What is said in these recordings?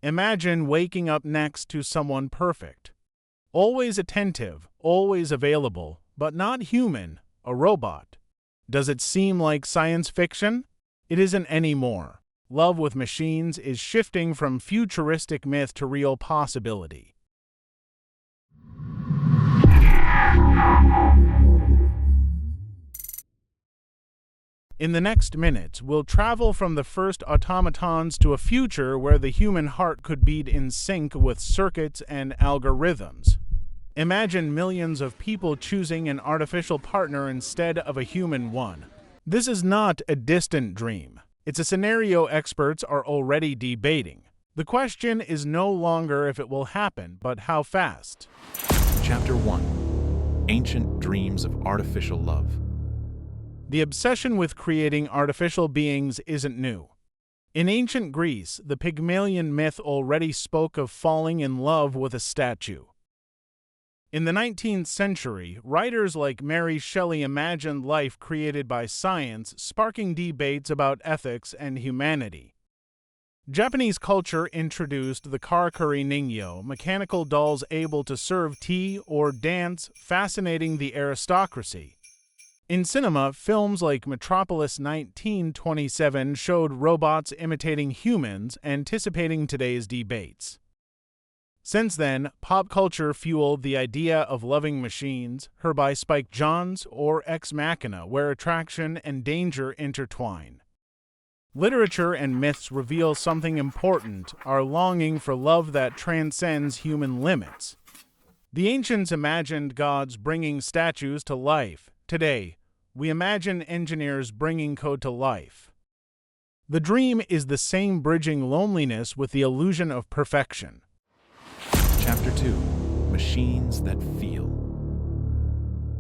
Imagine waking up next to someone perfect. Always attentive, always available, but not human, a robot. Does it seem like science fiction? It isn't anymore. Love with machines is shifting from futuristic myth to real possibility. In the next minutes, we'll travel from the first automatons to a future where the human heart could beat in sync with circuits and algorithms. Imagine millions of people choosing an artificial partner instead of a human one. This is not a distant dream. It's a scenario experts are already debating. The question is no longer if it will happen, but how fast. Chapter 1. Ancient Dreams of Artificial Love. The obsession with creating artificial beings isn't new. In ancient Greece, the Pygmalion myth already spoke of falling in love with a statue. In the 19th century, writers like Mary Shelley imagined life created by science, sparking debates about ethics and humanity. Japanese culture introduced the karakuri ningyo, mechanical dolls able to serve tea or dance, fascinating the aristocracy. In cinema, films like Metropolis 1927 showed robots imitating humans, anticipating today's debates. Since then, pop culture fueled the idea of loving machines, Her by Spike Jonze, or Ex Machina, where attraction and danger intertwine. Literature and myths reveal something important, our longing for love that transcends human limits. The ancients imagined gods bringing statues to life. Today, we imagine engineers bringing code to life. The dream is the same, bridging loneliness with the illusion of perfection. Chapter 2. Machines that Feel.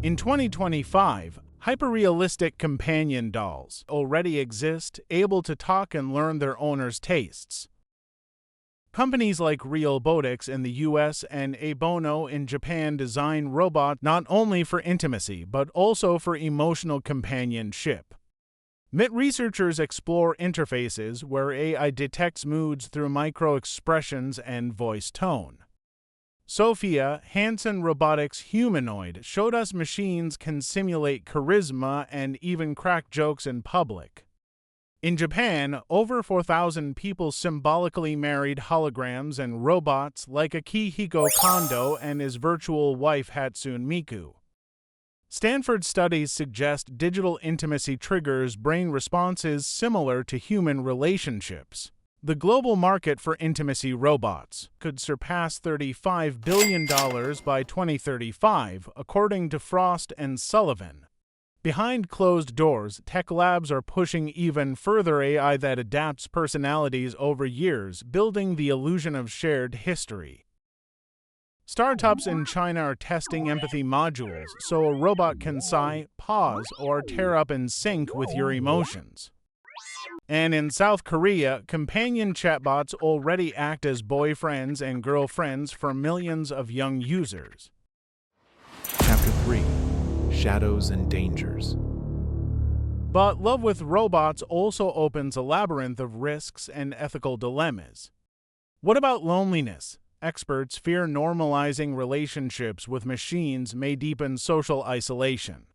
In 2025, hyperrealistic companion dolls already exist, able to talk and learn their owners' tastes. Companies like Realbotics in the US and Abono in Japan design robots not only for intimacy, but also for emotional companionship. MIT researchers explore interfaces where AI detects moods through micro-expressions and voice tone. Sophia, Hanson Robotics' Humanoid, showed us machines can simulate charisma and even crack jokes in public. In Japan, over 4,000 people symbolically married holograms and robots like Akihiko Kondo and his virtual wife Hatsune Miku. Stanford studies suggest digital intimacy triggers brain responses similar to human relationships. The global market for intimacy robots could surpass $35 billion by 2035, according to Frost and Sullivan. Behind closed doors, tech labs are pushing even further AI that adapts personalities over years, building the illusion of shared history. Startups in China are testing empathy modules so a robot can sigh, pause, or tear up in sync with your emotions. And in South Korea, companion chatbots already act as boyfriends and girlfriends for millions of young users. Chapter 3. Shadows and Dangers. But love with robots also opens a labyrinth of risks and ethical dilemmas. What about loneliness? Experts fear normalizing relationships with machines may deepen social isolation.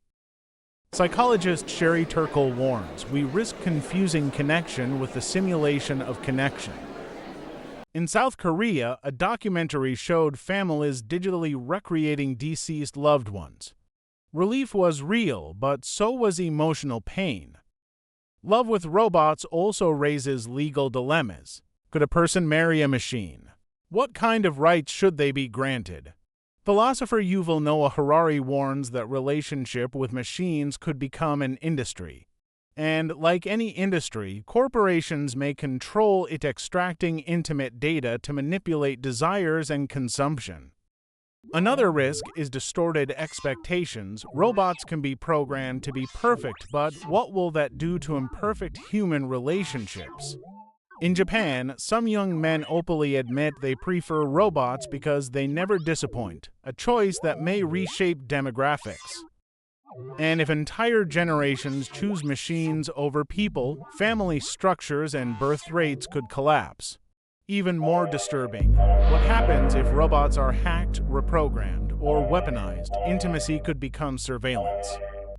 Psychologist Sherry Turkle warns we risk confusing connection with the simulation of connection. In South Korea, a documentary showed families digitally recreating deceased loved ones. Relief was real, but so was emotional pain. Love with robots also raises legal dilemmas. Could a person marry a machine? What kind of rights should they be granted? Philosopher Yuval Noah Harari warns that relationship with machines could become an industry. And like any industry, corporations may control it, extracting intimate data to manipulate desires and consumption. Another risk is distorted expectations. Robots can be programmed to be perfect, but what will that do to imperfect human relationships? In Japan, some young men openly admit they prefer robots because they never disappoint, a choice that may reshape demographics. And if entire generations choose machines over people, family structures and birth rates could collapse. Even more disturbing, what happens if robots are hacked, reprogrammed, or weaponized? Intimacy could become surveillance.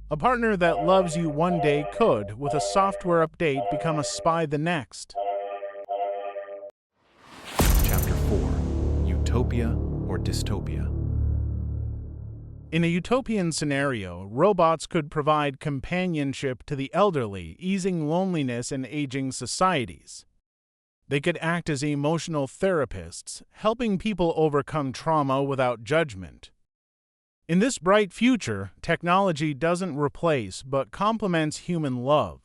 A partner that loves you one day could, with a software update, become a spy the next. Chapter 4. Utopia or Dystopia? In a utopian scenario, robots could provide companionship to the elderly, easing loneliness in aging societies. They could act as emotional therapists, helping people overcome trauma without judgment. In this bright future, technology doesn't replace but complements human love.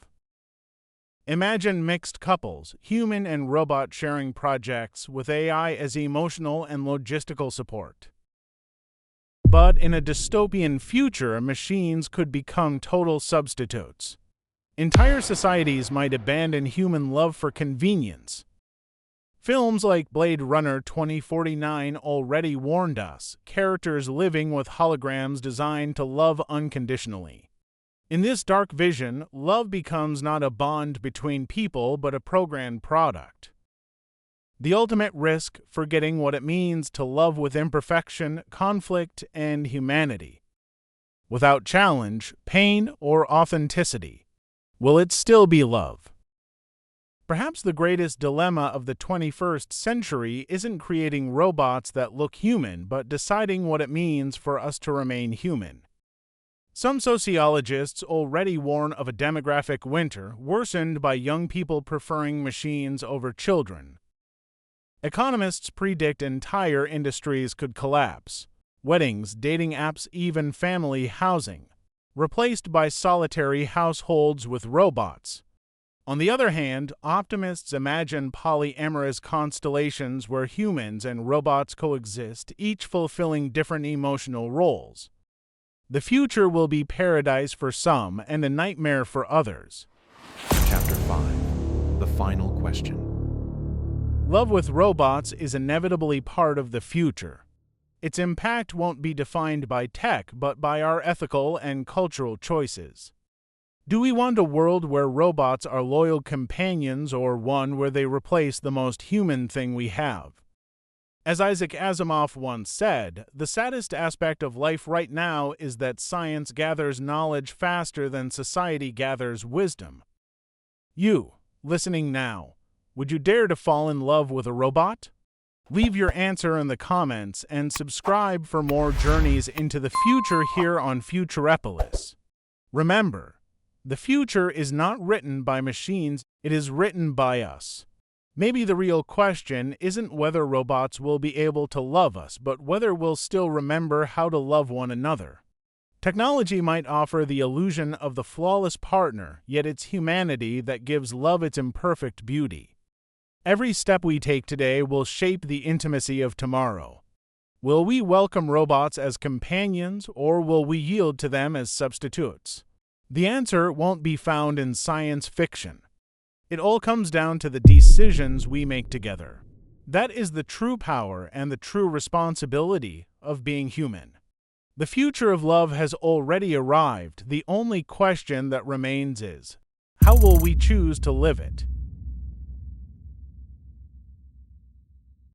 Imagine mixed couples, human and robot sharing projects with AI as emotional and logistical support. But in a dystopian future, machines could become total substitutes. Entire societies might abandon human love for convenience. Films like Blade Runner 2049 already warned us, characters living with holograms designed to love unconditionally. In this dark vision, love becomes not a bond between people but a programmed product. The ultimate risk, forgetting what it means to love with imperfection, conflict, and humanity. Without challenge, pain, or authenticity, will it still be love? Perhaps the greatest dilemma of the 21st century isn't creating robots that look human, but deciding what it means for us to remain human. Some sociologists already warn of a demographic winter worsened by young people preferring machines over children. Economists predict entire industries could collapse. Weddings, dating apps, even family housing, replaced by solitary households with robots. On the other hand, optimists imagine polyamorous constellations where humans and robots coexist, each fulfilling different emotional roles. The future will be paradise for some and a nightmare for others. Chapter 5. The final question. Love with robots is inevitably part of the future. Its impact won't be defined by tech, but by our ethical and cultural choices. Do we want a world where robots are loyal companions or one where they replace the most human thing we have? As Isaac Asimov once said, the saddest aspect of life right now is that science gathers knowledge faster than society gathers wisdom. You, listening now, would you dare to fall in love with a robot? Leave your answer in the comments and subscribe for more journeys into the future here on Futurepolis. Remember, the future is not written by machines, it is written by us. Maybe the real question isn't whether robots will be able to love us, but whether we'll still remember how to love one another. Technology might offer the illusion of the flawless partner, yet it's humanity that gives love its imperfect beauty. Every step we take today will shape the intimacy of tomorrow. Will we welcome robots as companions, or will we yield to them as substitutes? The answer won't be found in science fiction. It all comes down to the decisions we make together. That is the true power and the true responsibility of being human. The future of love has already arrived. The only question that remains is, how will we choose to live it?